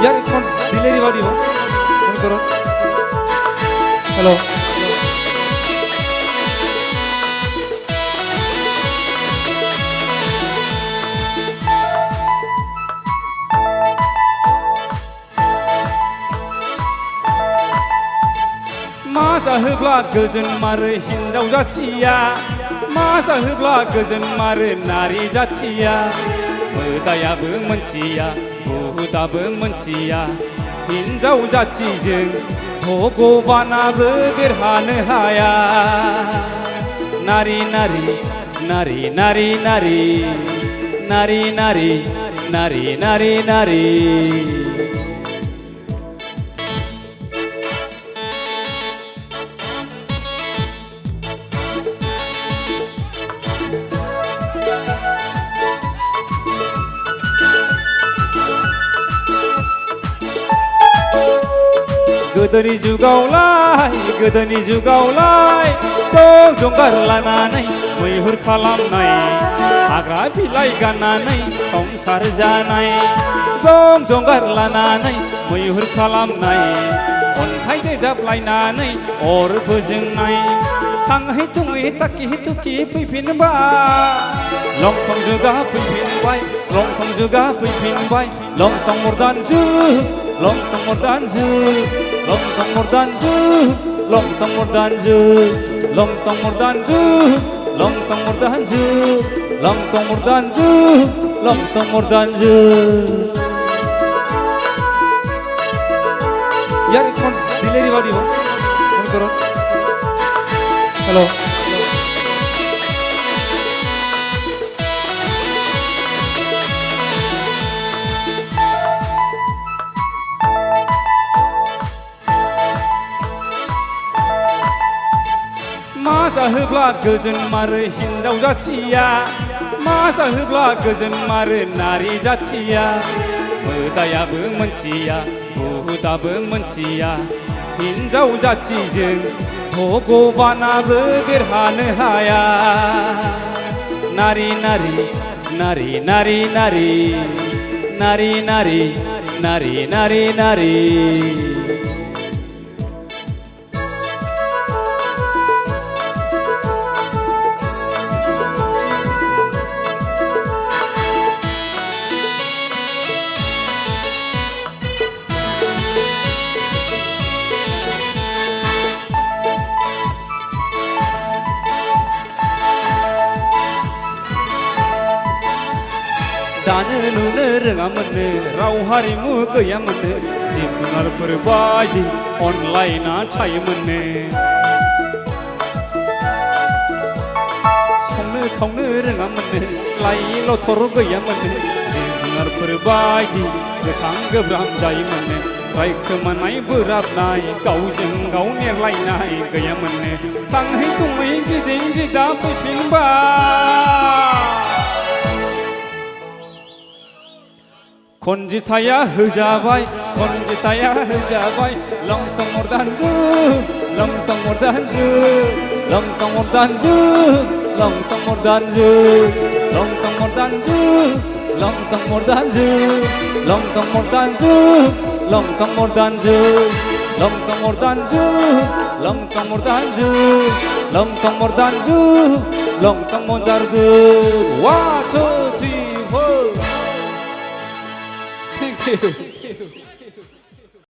यार phone delivery वाली हो phone करो हेलो मा जाहोब्ला गोजोन मारो हिन्जाव जाथिया मा जाहोब्ला गोजोन मारो नारी जाथिया मोदायाबो मोनथिया बुहुदाबो मोनथिया हिन्जाव जाथिजों भगबानाबो देरहानो हाया नारी नारी नारी नारी नारी नारी नारी नारी नारी नारी गोदोनि जुगावलाय जंगार लानानै मैहुर खालामनाय हाग्रा बिलाइ गाननानै संसार जानाय जंगार लानानै मैहुर खालामनाय अन्थाइ देजाबलायनानै अर फोजोंनाय थाङै थुङै ताकि तुकि फैफिनबाय लंथं जुगा फैफिनबाय लंथं जुगा फैफिनबाय लंथं मर्दान जुग लंथं मर्दान जुग लंथं मर्दान जुग लंथं मर्दान जुग लंथं मर्दान जुग लंथं मर्दान जुग लंथं मर्दान जुग लंथं मर्दान जुग यार फोन डिलीवरी वाली हो फोन करो हेलो मा जाहोब्ला गोजोन मारो हिन्जाव जाथिया मा जाहोब्ला गोजोन मारो नारी जाथिया मोदायाबो मोनथिया बुहुदाबो मोनथिया हिन्जाव जाथिजों भगबानाबो देरहानो हाया नारी नारी नारी नारी नारी नारी नारी नारी नारी नारी दानो लुनो रोङामोननो राव हारिमु गैयामोननो जिब जुनारफोर बायदि अनलायना थायोमोननो संनो खावनो रोङामोननो लाइ लथर गैयामोननो जिब जुनारफोर बायदि गोथां गोब्राम जायोमोननो रायखोमानाय बोराबनाय गावजों गाव नेरलायनाय गैयामोननो थाङै थुङै गिदिं गिदा फैफिनबाय खनजिथाया होजाबाय खनजिथाया होजाबाय लंथं मर्दान जुग लंथं मर्दान जुग लंथं मर्दान जुग लंथं मर्दान जुग लंथं मर्दान जुग लंथं मर्दान जुग लंथं मर्दान जुग लंथं मर्दान जुग लंथं मर्दान जुग लंथं मर्दान जुग लंथं मर्दान जुग लंथं मर्दान जुग 1 2 3 4 Thank you.